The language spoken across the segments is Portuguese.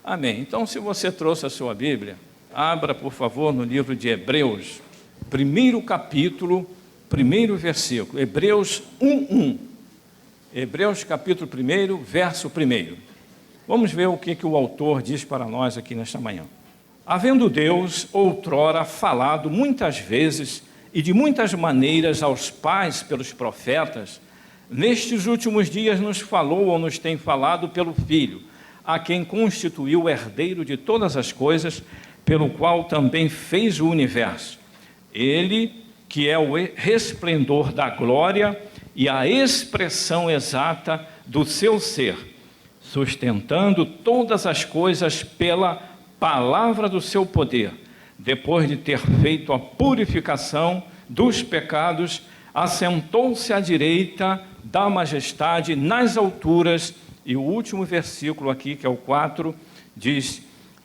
Amém. Então, se você trouxe a sua Bíblia, abra, por favor, no livro de Hebreus, primeiro capítulo, primeiro versículo, Hebreus 1:1. Hebreus capítulo 1, verso 1. Vamos ver o que o autor diz para nós aqui nesta manhã. Havendo Deus outrora falado muitas vezes e de muitas maneiras aos pais pelos profetas, nestes últimos dias nos falou ou nos tem falado pelo Filho, a quem constituiu o herdeiro de todas as coisas, pelo qual também fez o universo. Ele, que é o resplendor da glória e a expressão exata do seu ser, sustentando todas as coisas pela palavra do seu poder, depois de ter feito a purificação dos pecados, assentou-se à direita da majestade nas alturas. E o último versículo aqui, que é o 4, diz: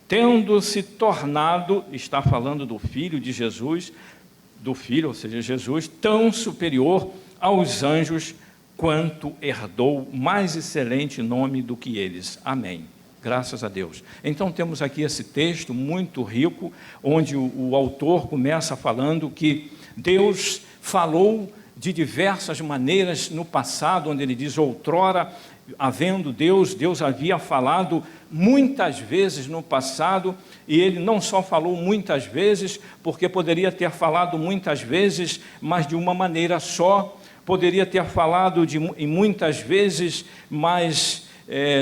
tendo-se tornado, está falando do Filho de Jesus, do Filho, ou seja, Jesus, tão superior aos anjos, quanto herdou mais excelente nome do que eles. Amém. Graças a Deus. Então temos aqui esse texto muito rico, onde o autor começa falando que Deus falou de diversas maneiras no passado, onde ele diz: outrora, havendo Deus, Deus havia falado muitas vezes no passado, e ele não só falou muitas vezes, porque poderia ter falado muitas vezes, mas de uma maneira só, poderia ter falado em muitas vezes, mas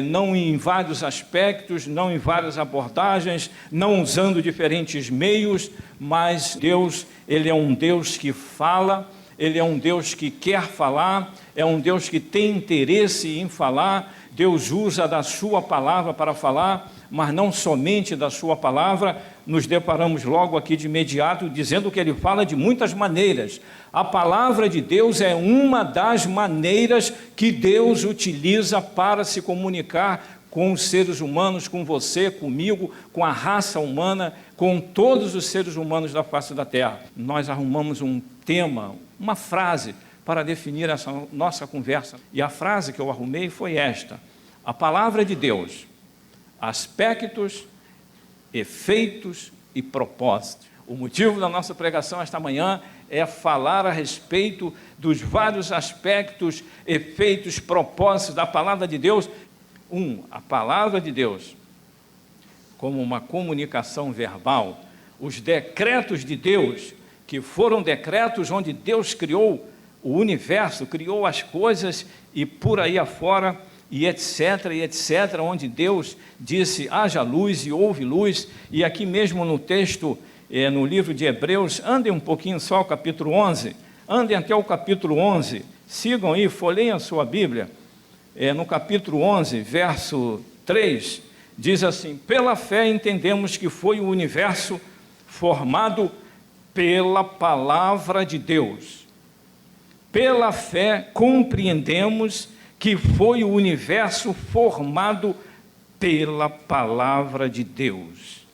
não em vários aspectos, não em várias abordagens, não usando diferentes meios, mas Deus, ele é um Deus que fala, ele é um Deus que quer falar, é um Deus que tem interesse em falar. Deus usa da sua palavra para falar, mas não somente da sua palavra. Nos deparamos logo aqui de imediato dizendo que ele fala de muitas maneiras. A palavra de Deus é uma das maneiras que Deus utiliza para se comunicar com os seres humanos, com você, comigo, com a raça humana, com todos os seres humanos da face da terra. Nós arrumamos um tema, uma frase para definir essa nossa conversa. E a frase que eu arrumei foi esta: a palavra de Deus, aspectos, efeitos e propósitos. O motivo da nossa pregação esta manhã é falar a respeito dos vários aspectos, efeitos, propósitos da palavra de Deus. A palavra de Deus como uma comunicação verbal, os decretos de Deus, que foram decretos onde Deus criou o universo, criou as coisas e por aí afora, e etc, onde Deus disse: haja luz e houve luz. E aqui mesmo no texto, no livro de Hebreus, andem um pouquinho só o capítulo 11, andem até o capítulo 11, sigam aí, folheiem a sua Bíblia, no capítulo 11, verso 3, diz assim: pela fé entendemos que foi o universo formado pela palavra de Deus. Pela fé compreendemos que foi o universo formado pela palavra de Deus.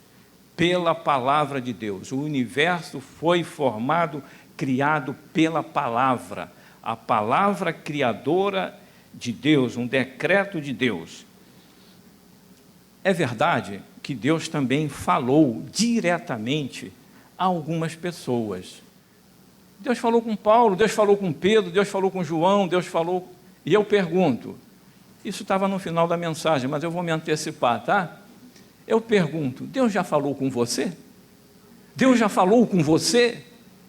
Pela palavra de Deus. O universo foi formado, criado pela palavra. A palavra criadora de Deus, um decreto de Deus. É verdade que Deus também falou diretamente a algumas pessoas. Deus falou com Paulo, Deus falou com Pedro, Deus falou com João, Deus falou... E eu pergunto, isso estava no final da mensagem, mas eu vou me antecipar, tá? Eu pergunto, Deus já falou com você? Deus já falou com você?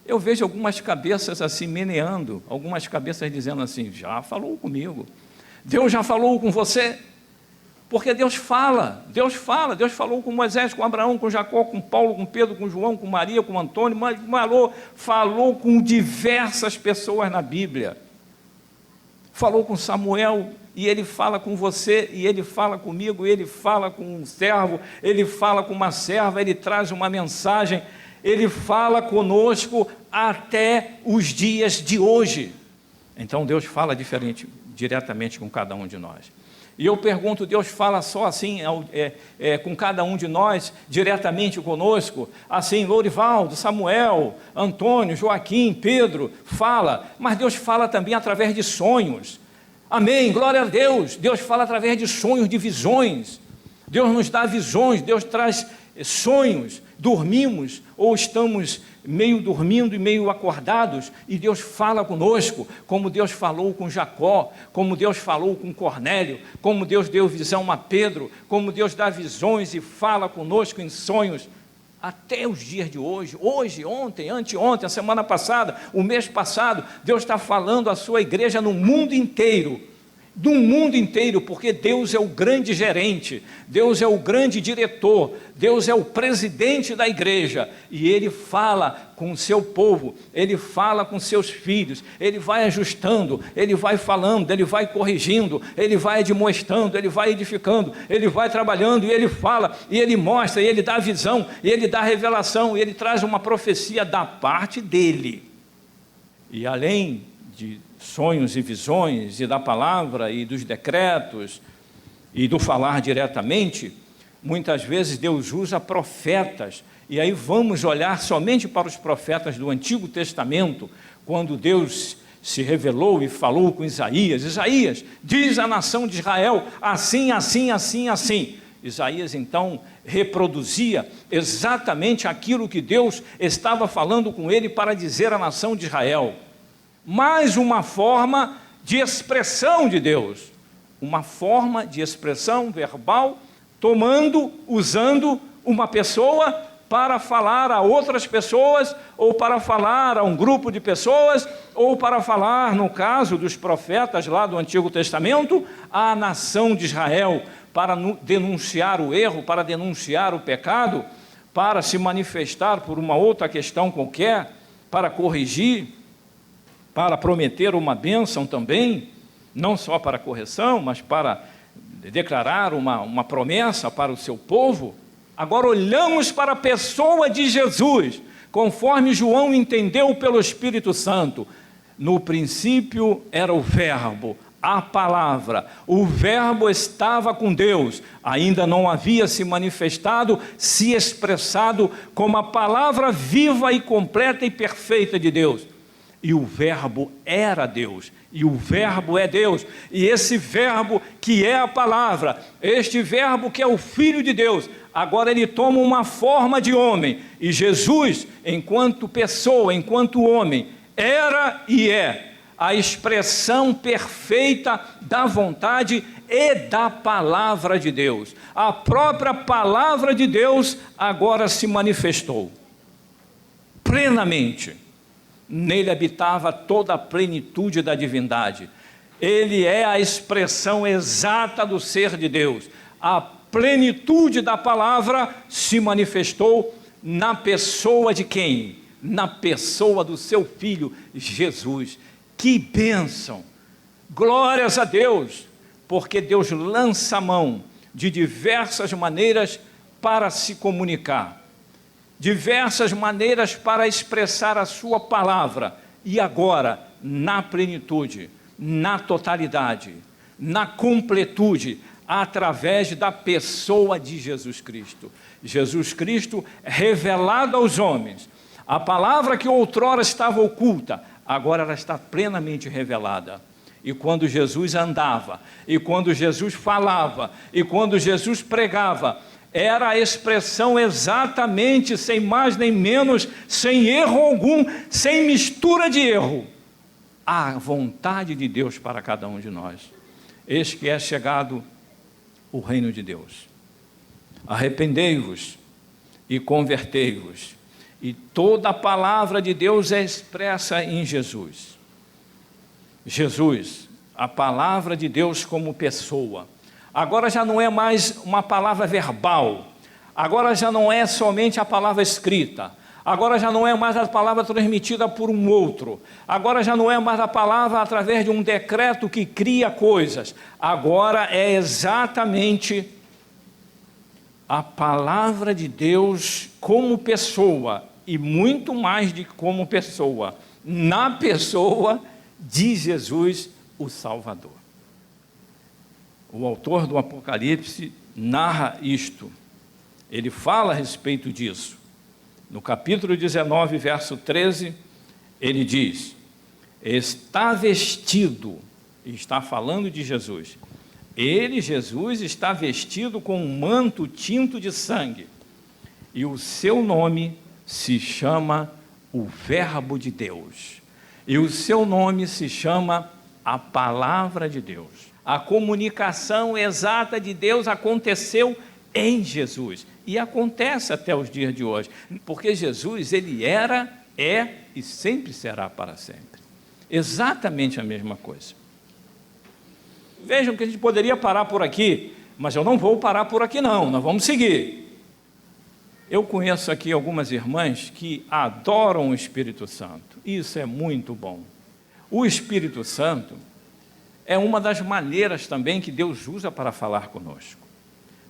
Eu vejo algumas cabeças assim meneando, algumas cabeças dizendo assim: já falou comigo. Deus já falou com você? Porque Deus fala, Deus falou com Moisés, com Abraão, com Jacó, com Paulo, com Pedro, com João, com Maria, com Antônio, falou com diversas pessoas na Bíblia. Falou com Samuel, e ele fala com você, e ele fala comigo, e ele fala com um servo, ele fala com uma serva, ele traz uma mensagem, ele fala conosco até os dias de hoje. Então Deus fala diretamente com cada um de nós. E eu pergunto, Deus fala só assim com cada um de nós, diretamente conosco, assim, Lourivaldo, Samuel, Antônio, Joaquim, Pedro, fala, mas Deus fala também através de sonhos. Amém, glória a Deus. Deus fala através de sonhos, de visões. Deus nos dá visões, Deus traz sonhos, dormimos ou estamos meio dormindo e meio acordados, e Deus fala conosco, como Deus falou com Jacó, como Deus falou com Cornélio, como Deus deu visão a Pedro, como Deus dá visões e fala conosco em sonhos, até os dias de hoje, ontem, anteontem, a semana passada, o mês passado, Deus está falando à sua igreja no mundo inteiro, do mundo inteiro, porque Deus é o grande gerente, Deus é o grande diretor, Deus é o presidente da igreja, e Ele fala com o seu povo, Ele fala com seus filhos, Ele vai ajustando, Ele vai falando, Ele vai corrigindo, Ele vai admoestando, Ele vai edificando, Ele vai trabalhando, e Ele fala, e Ele mostra, e Ele dá visão, e Ele dá revelação, e Ele traz uma profecia da parte dEle. E além de sonhos e visões, e da palavra, e dos decretos, e do falar diretamente, muitas vezes Deus usa profetas, e aí vamos olhar somente para os profetas do Antigo Testamento, quando Deus se revelou e falou com Isaías. Isaías, diz à nação de Israel, assim, assim, assim, assim. Isaías então reproduzia exatamente aquilo que Deus estava falando com ele para dizer à nação de Israel. Mais uma forma de expressão de Deus, uma forma de expressão verbal, usando uma pessoa para falar a outras pessoas, ou para falar a um grupo de pessoas, ou para falar, no caso dos profetas lá do Antigo Testamento, à nação de Israel, para denunciar o erro, para denunciar o pecado, para se manifestar por uma outra questão qualquer, para corrigir, para prometer uma bênção também, não só para correção, mas para declarar uma promessa para o seu povo. Agora olhamos para a pessoa de Jesus, conforme João entendeu pelo Espírito Santo. No princípio era o Verbo, a palavra, o Verbo estava com Deus, ainda não havia se manifestado, se expressado como a palavra viva e completa e perfeita de Deus. E o Verbo era Deus, e o Verbo é Deus, e esse Verbo que é a palavra, este Verbo que é o Filho de Deus, agora ele toma uma forma de homem, e Jesus, enquanto pessoa, enquanto homem, era e é a expressão perfeita da vontade e da palavra de Deus. A própria palavra de Deus agora se manifestou plenamente. Nele habitava toda a plenitude da divindade. Ele é a expressão exata do ser de Deus. A plenitude da palavra se manifestou na pessoa de quem? Na pessoa do seu Filho, Jesus. Que bênção! Glórias a Deus, porque Deus lança a mão de diversas maneiras para se comunicar. Diversas maneiras para expressar a sua palavra, e agora, na plenitude, na totalidade, na completude, através da pessoa de Jesus Cristo. Jesus Cristo revelado aos homens. A palavra que outrora estava oculta, agora ela está plenamente revelada. E quando Jesus andava, e quando Jesus falava, e quando Jesus pregava, era a expressão exatamente, sem mais nem menos, sem erro algum, sem mistura de erro, a vontade de Deus para cada um de nós. Eis que é chegado o reino de Deus. Arrependei-vos e convertei-vos. E toda a palavra de Deus é expressa em Jesus. Jesus, a palavra de Deus como pessoa. Agora já não é mais uma palavra verbal, agora já não é somente a palavra escrita, agora já não é mais a palavra transmitida por um outro, agora já não é mais a palavra através de um decreto que cria coisas, agora é exatamente a palavra de Deus como pessoa, e muito mais de como pessoa, na pessoa de Jesus, o Salvador. O autor do Apocalipse narra isto, ele fala a respeito disso. No capítulo 19, verso 13, ele diz: está vestido, e está falando de Jesus, Ele, Jesus, está vestido com um manto tinto de sangue, e o seu nome se chama o Verbo de Deus, e o seu nome se chama a Palavra de Deus. A comunicação exata de Deus aconteceu em Jesus, e acontece até os dias de hoje, porque Jesus, ele era, é e sempre será para sempre. Exatamente a mesma coisa. Vejam que a gente poderia parar por aqui, mas eu não vou parar por aqui não, nós vamos seguir. Eu conheço aqui algumas irmãs que adoram o Espírito Santo, isso é muito bom. O Espírito Santo é uma das maneiras também que Deus usa para falar conosco.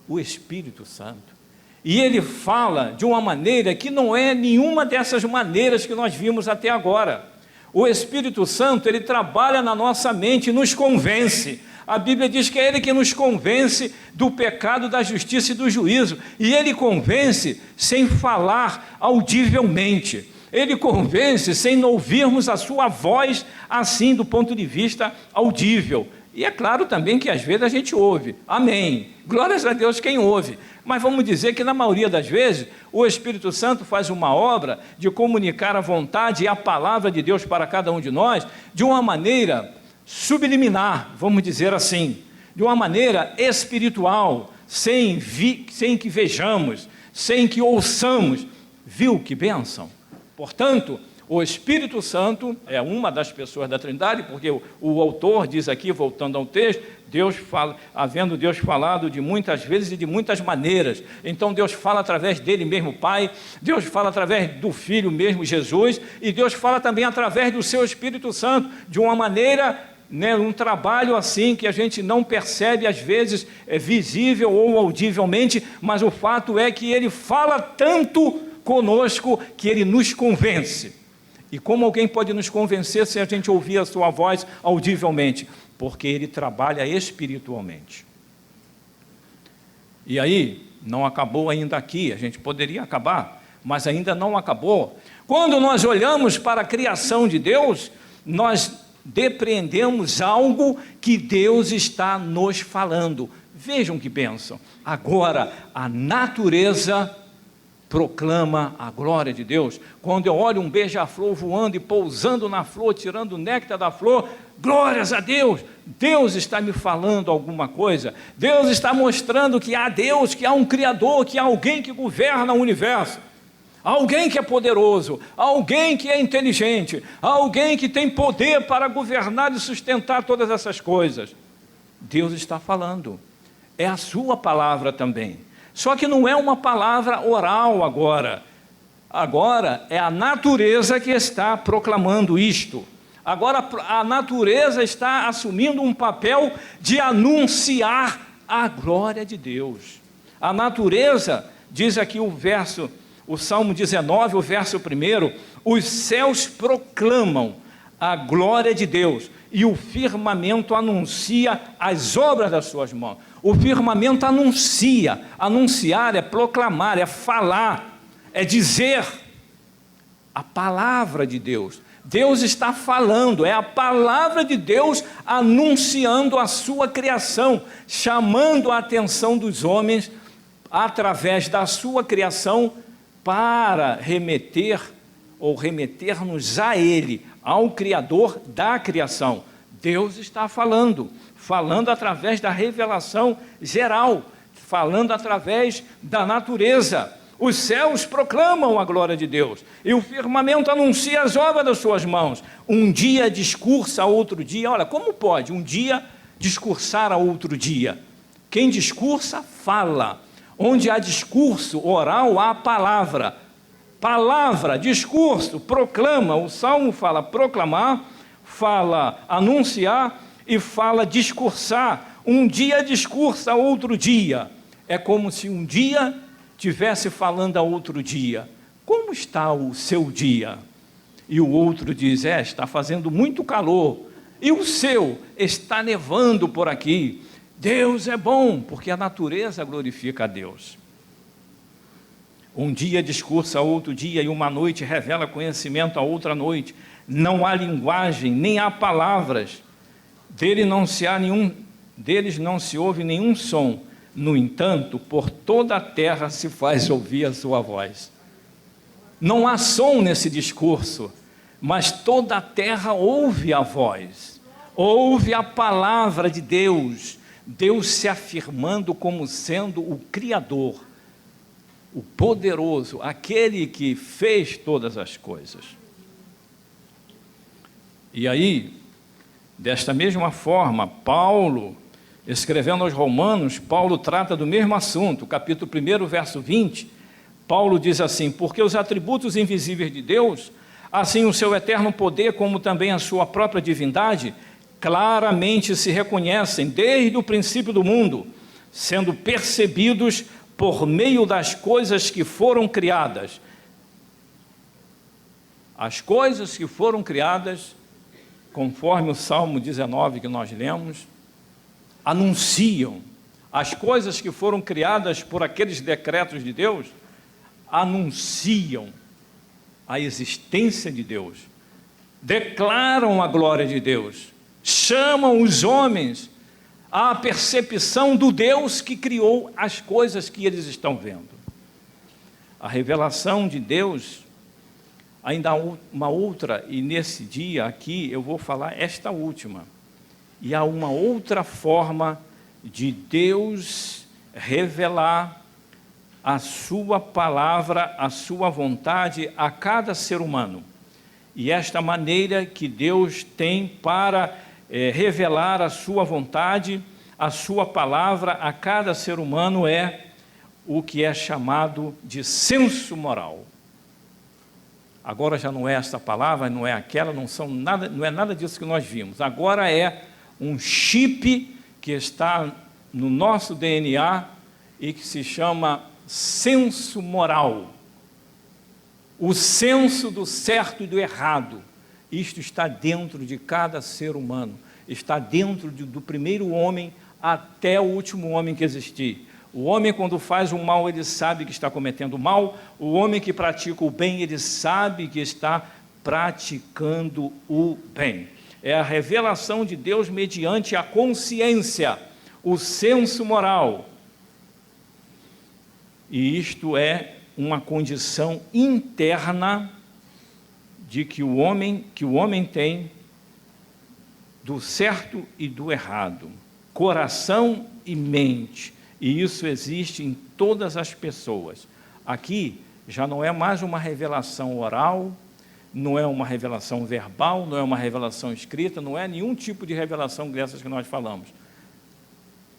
O Espírito Santo. E ele fala de uma maneira que não é nenhuma dessas maneiras que nós vimos até agora. O Espírito Santo, ele trabalha na nossa mente e nos convence. A Bíblia diz que é ele que nos convence do pecado, da justiça e do juízo. E ele convence sem falar audivelmente. Ele convence sem ouvirmos a sua voz, assim, do ponto de vista audível. E é claro também que às vezes a gente ouve. Amém. Glórias a Deus quem ouve. Mas vamos dizer que na maioria das vezes o Espírito Santo faz uma obra de comunicar a vontade e a palavra de Deus para cada um de nós de uma maneira subliminar, vamos dizer assim, de uma maneira espiritual, sem que vejamos, sem que ouçamos. Viu que bênção? Portanto, o Espírito Santo é uma das pessoas da Trindade, porque o autor diz aqui, voltando ao texto, Deus fala, havendo Deus falado de muitas vezes e de muitas maneiras. Então Deus fala através dele mesmo, Pai, Deus fala através do Filho mesmo, Jesus, e Deus fala também através do seu Espírito Santo, de uma maneira, um trabalho assim que a gente não percebe, às vezes é visível ou audivelmente, mas o fato é que ele fala tanto conosco que ele nos convence. E como alguém pode nos convencer se a gente ouvir a sua voz audivelmente? Porque ele trabalha espiritualmente. E aí, não acabou ainda aqui, a gente poderia acabar, mas ainda não acabou. Quando nós olhamos para a criação de Deus, nós depreendemos algo que Deus está nos falando. Vejam que bênção. Agora, a natureza proclama a glória de Deus. Quando eu olho um beija-flor voando e pousando na flor, tirando o néctar da flor, glórias a Deus, Deus está me falando alguma coisa, Deus está mostrando que há Deus, que há um Criador, que há alguém que governa o universo, alguém que é poderoso, alguém que é inteligente, alguém que tem poder para governar e sustentar todas essas coisas. Deus está falando, é a sua palavra também. Só que não é uma palavra oral agora. Agora é a natureza que está proclamando isto. Agora a natureza está assumindo um papel de anunciar a glória de Deus. A natureza, diz aqui o Salmo 19, o verso 1, os céus proclamam a glória de Deus e o firmamento anuncia as obras das suas mãos. O firmamento anuncia, anunciar é proclamar, é falar, é dizer a palavra de Deus. Deus está falando, é a palavra de Deus anunciando a sua criação, chamando a atenção dos homens através da sua criação para remeter-nos a Ele, ao Criador da criação. Deus está falando através da revelação geral, falando através da natureza. Os céus proclamam a glória de Deus, e o firmamento anuncia as obras das suas mãos. Um dia discursa a outro dia. Olha, como pode um dia discursar a outro dia? Quem discursa, fala. Onde há discurso oral, há palavra. Palavra, discurso, proclama. O Salmo fala proclamar, fala anunciar e fala discursar. Um dia discursa outro dia. É como se um dia estivesse falando a outro dia. Como está o seu dia? E o outro diz, está fazendo muito calor. E o seu? Está nevando por aqui. Deus é bom, porque a natureza glorifica a Deus. Um dia discursa a outro dia, e uma noite revela conhecimento a outra noite. Não há linguagem, nem há palavras. Dele não se há deles não se ouve nenhum som. No entanto, por toda a terra se faz ouvir a sua voz. Não há som nesse discurso, mas toda a terra ouve a voz, ouve a palavra de Deus, Deus se afirmando como sendo o Criador, o poderoso, aquele que fez todas as coisas. E aí, desta mesma forma, Paulo, escrevendo aos Romanos, Paulo trata do mesmo assunto, capítulo 1, verso 20, Paulo diz assim: porque os atributos invisíveis de Deus, assim o seu eterno poder, como também a sua própria divindade, claramente se reconhecem desde o princípio do mundo, sendo percebidos por meio das coisas que foram criadas. As coisas que foram criadas, conforme o Salmo 19 que nós lemos, anunciam. As coisas que foram criadas por aqueles decretos de Deus, anunciam a existência de Deus, declaram a glória de Deus, chamam os homens à percepção do Deus que criou as coisas que eles estão vendo. A revelação de Deus, ainda há uma outra, e nesse dia aqui eu vou falar esta última, e há uma outra forma de Deus revelar a sua palavra, a sua vontade a cada ser humano. E esta maneira que Deus tem para revelar a sua vontade, a sua palavra a cada ser humano é o que é chamado de senso moral. Agora já não é esta palavra, não é aquela, não é nada disso que nós vimos. Agora é um chip que está no nosso DNA e que se chama senso moral. O senso do certo e do errado. Isto está dentro de cada ser humano, está dentro do primeiro homem até o último homem que existir. O homem, quando faz o mal, ele sabe que está cometendo mal. O homem que pratica o bem, ele sabe que está praticando o bem. É a revelação de Deus mediante a consciência, o senso moral. E isto é uma condição interna de que o homem tem do certo e do errado, coração e mente, e isso existe em todas as pessoas. Aqui já não é mais uma revelação oral, não é uma revelação verbal, não é uma revelação escrita, não é nenhum tipo de revelação dessas que nós falamos.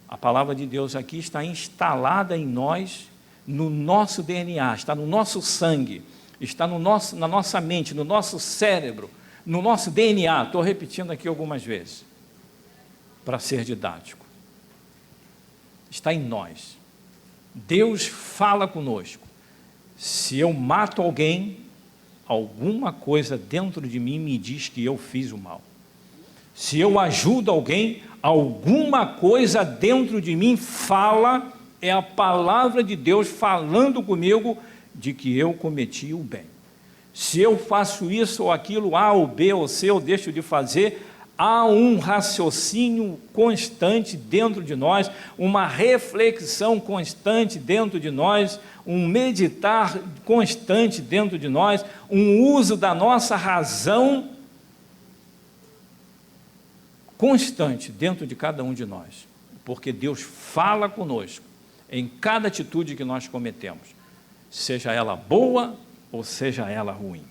A palavra de Deus aqui está instalada em nós, no nosso DNA, está no nosso sangue, está na nossa mente, no nosso cérebro, no nosso DNA. Estou repetindo aqui algumas vezes, para ser didático. Está em nós. Deus fala conosco. Se eu mato alguém, alguma coisa dentro de mim me diz que eu fiz o mal. Se eu ajudo alguém, alguma coisa dentro de mim fala, é a palavra de Deus falando comigo de que eu cometi o bem. Se eu faço isso ou aquilo, A ou B ou C, eu deixo de fazer, há um raciocínio constante dentro de nós, uma reflexão constante dentro de nós, um meditar constante dentro de nós, um uso da nossa razão constante dentro de cada um de nós, porque Deus fala conosco em cada atitude que nós cometemos, seja ela boa ou seja ela ruim.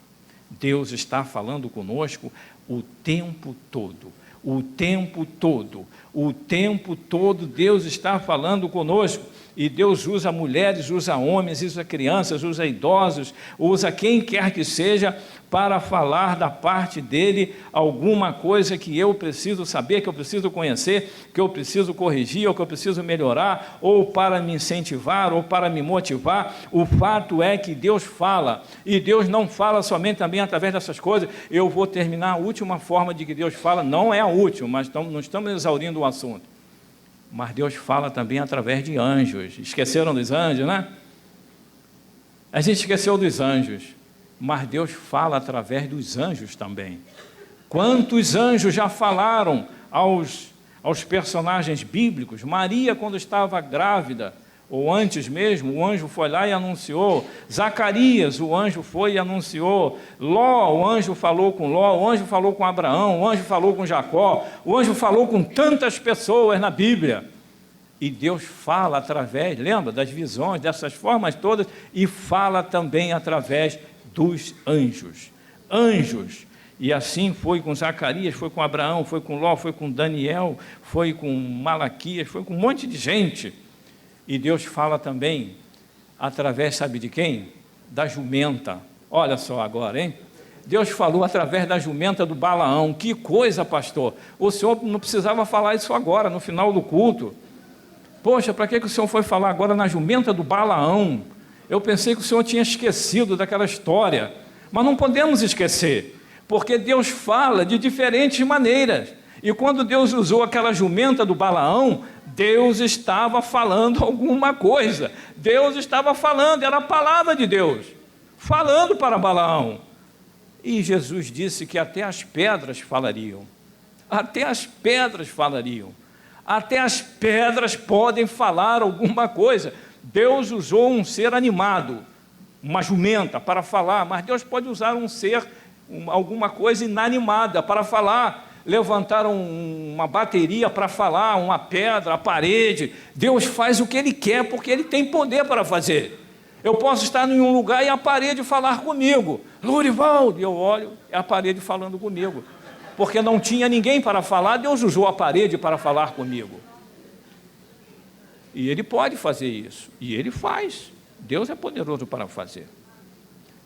Deus está falando conosco o tempo todo, o tempo todo, o tempo todo Deus está falando conosco, e Deus usa mulheres, usa homens, usa crianças, usa idosos, usa quem quer que seja, para falar da parte dele alguma coisa que eu preciso saber, que eu preciso conhecer, que eu preciso corrigir, ou que eu preciso melhorar, ou para me incentivar, ou para me motivar. O fato é que Deus fala, e Deus não fala somente também através dessas coisas. Eu vou terminar a última forma de que Deus fala, não é a última, mas não estamos exaurindo o assunto. Mas Deus fala também através de anjos. Esqueceram dos anjos, né? A gente esqueceu dos anjos, mas Deus fala através dos anjos também. Quantos anjos já falaram aos personagens bíblicos. Maria, quando estava grávida, ou antes mesmo, o anjo foi lá e anunciou. Zacarias, o anjo foi e anunciou. Ló, o anjo falou com Ló, o anjo falou com Abraão, o anjo falou com Jacó, o anjo falou com tantas pessoas na Bíblia. E Deus fala através, lembra, das visões, dessas formas todas, e fala também através dos anjos. Anjos. E assim foi com Zacarias, foi com Abraão, foi com Ló, foi com Daniel, foi com Malaquias, foi com um monte de gente. E Deus fala também através, sabe de quem? Da jumenta. Olha só agora, hein? Deus falou através da jumenta do Balaão. Que coisa, pastor! O senhor não precisava falar isso agora, no final do culto. Poxa, para que o senhor foi falar agora na jumenta do Balaão? Eu pensei que o senhor tinha esquecido daquela história. Mas não podemos esquecer, porque Deus fala de diferentes maneiras. E quando Deus usou aquela jumenta do Balaão, Deus estava falando alguma coisa. Deus estava falando, era a palavra de Deus, falando para Balaão. E Jesus disse que até as pedras falariam. Até as pedras falariam. Até as pedras podem falar alguma coisa. Deus usou um ser animado, uma jumenta, para falar, mas Deus pode usar um ser, alguma coisa inanimada para falar. Levantar uma bateria para falar, uma pedra, a parede. Deus faz o que Ele quer, porque Ele tem poder para fazer. Eu posso estar em um lugar e a parede falar comigo. Lourivaldo, eu olho, é a parede falando comigo. Porque não tinha ninguém para falar, Deus usou a parede para falar comigo. E Ele pode fazer isso, e Ele faz. Deus é poderoso para fazer.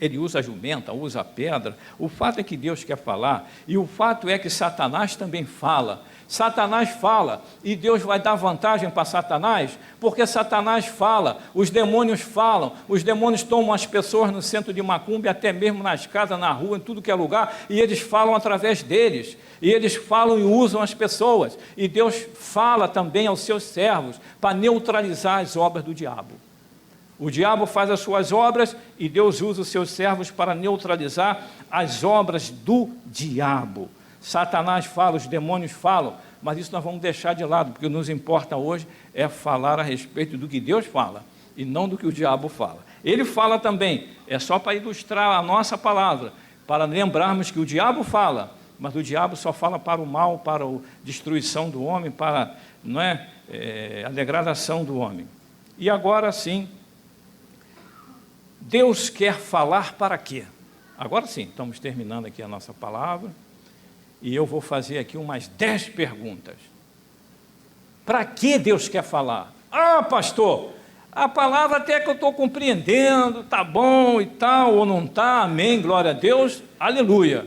Ele usa a jumenta, usa a pedra. O fato é que Deus quer falar, e o fato é que Satanás também fala. Satanás fala, e Deus vai dar vantagem para Satanás, porque Satanás fala, os demônios falam, os demônios tomam as pessoas no centro de macumba, até mesmo nas casas, na rua, em tudo que é lugar, e eles falam através deles, e eles falam e usam as pessoas, e Deus fala também aos seus servos, para neutralizar as obras do diabo. O diabo faz as suas obras, e Deus usa os seus servos para neutralizar as obras do diabo. Satanás fala, os demônios falam, mas isso nós vamos deixar de lado, porque o que nos importa hoje é falar a respeito do que Deus fala, e não do que o diabo fala. Ele fala também, é só para ilustrar a nossa palavra, para lembrarmos que o diabo fala, mas o diabo só fala para o mal, para a destruição do homem, para a degradação do homem. E agora sim, Deus quer falar para quê? Agora sim, estamos terminando aqui a nossa palavra, e eu vou fazer aqui umas 10 perguntas. Para que Deus quer falar? Ah, pastor, a palavra até que eu estou compreendendo, está bom e tal, ou não está, amém, glória a Deus, aleluia.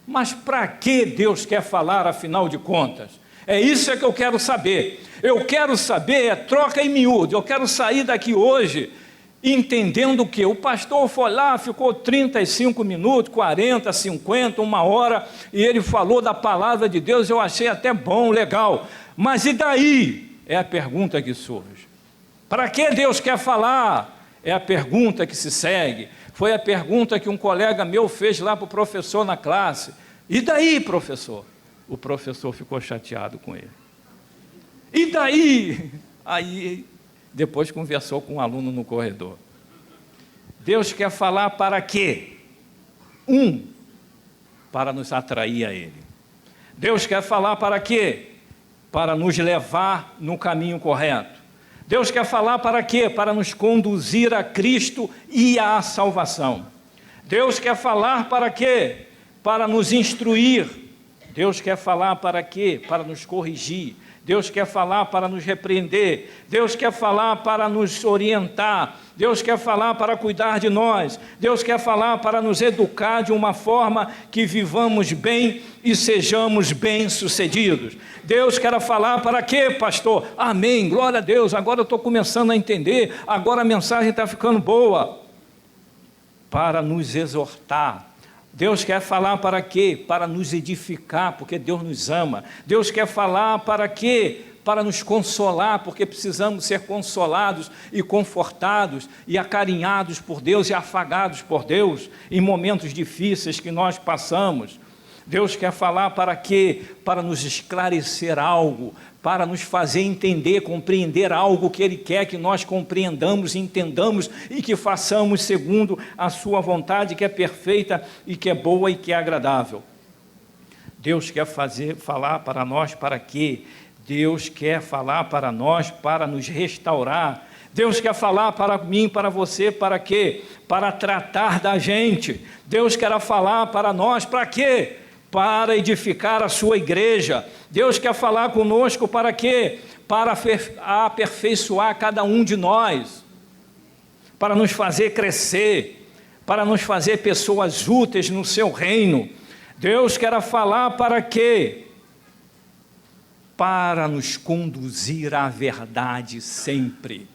Mas para que Deus quer falar, afinal de contas? É isso que eu quero saber. Eu quero saber, troca em miúdo, eu quero sair daqui hoje entendendo que o pastor foi lá, ficou 35 minutos, 40, 50, uma hora, e ele falou da palavra de Deus, eu achei até bom, legal, mas e daí? É a pergunta que surge. Para que Deus quer falar? É a pergunta que se segue. Foi a pergunta que um colega meu fez lá para o professor na classe. E daí, professor? O professor ficou chateado com ele. E daí? Aí depois conversou com um aluno no corredor. Deus quer falar para quê? Para nos atrair a Ele. Deus quer falar para quê? Para nos levar no caminho correto. Deus quer falar para quê? Para nos conduzir a Cristo e à salvação. Deus quer falar para quê? Para nos instruir. Deus quer falar para quê? Para nos corrigir. Deus quer falar para nos repreender, Deus quer falar para nos orientar, Deus quer falar para cuidar de nós, Deus quer falar para nos educar de uma forma que vivamos bem e sejamos bem-sucedidos. Deus quer falar para quê, pastor? Amém, glória a Deus, agora eu estou começando a entender, agora a mensagem está ficando boa. Para nos exortar. Deus quer falar para quê? Para nos edificar, porque Deus nos ama. Deus quer falar para quê? Para nos consolar, porque precisamos ser consolados e confortados e acarinhados por Deus e afagados por Deus em momentos difíceis que nós passamos. Deus quer falar para quê? Para nos esclarecer algo, para nos fazer entender, compreender algo que Ele quer que nós compreendamos, entendamos e que façamos segundo a sua vontade, que é perfeita e que é boa e que é agradável. Deus quer falar para nós para quê? Deus quer falar para nós para nos restaurar. Deus quer falar para mim, para você, para quê? Para tratar da gente. Deus quer falar para nós para quê? Para edificar a sua igreja. Deus quer falar conosco para quê? Para aperfeiçoar cada um de nós, para nos fazer crescer, para nos fazer pessoas úteis no seu reino. Deus quer falar para quê? Para nos conduzir à verdade sempre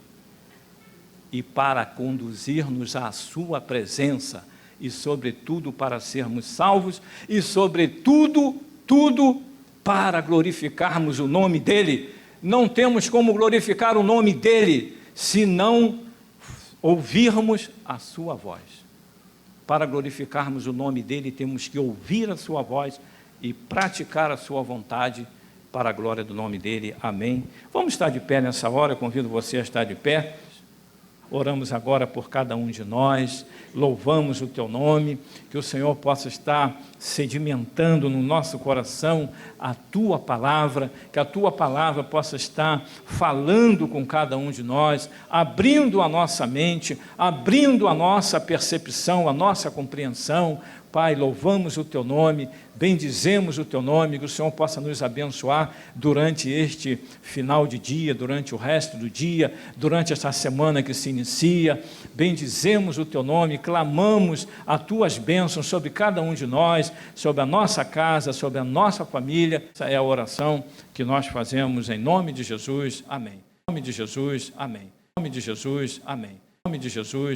e para conduzir-nos à sua presença e sobretudo para sermos salvos e sobretudo, tudo para glorificarmos o nome dEle. Não temos como glorificar o nome dEle se não ouvirmos a sua voz. Para glorificarmos o nome dEle temos que ouvir a sua voz e praticar a sua vontade para a glória do nome dEle. Amém. Vamos estar de pé nessa hora, eu convido você a estar de pé. Oramos agora por cada um de nós, louvamos o Teu nome, que o Senhor possa estar sedimentando no nosso coração a Tua palavra, que a Tua palavra possa estar falando com cada um de nós, abrindo a nossa mente, abrindo a nossa percepção, a nossa compreensão. Pai, louvamos o Teu nome, bendizemos o Teu nome, que o Senhor possa nos abençoar durante este final de dia, durante o resto do dia, durante esta semana que se inicia. Bendizemos o Teu nome, clamamos as Tuas bênçãos sobre cada um de nós, sobre a nossa casa, sobre a nossa família. Essa é a oração que nós fazemos em nome de Jesus. Amém. Em nome de Jesus. Amém. Em nome de Jesus. Amém. Em nome de Jesus.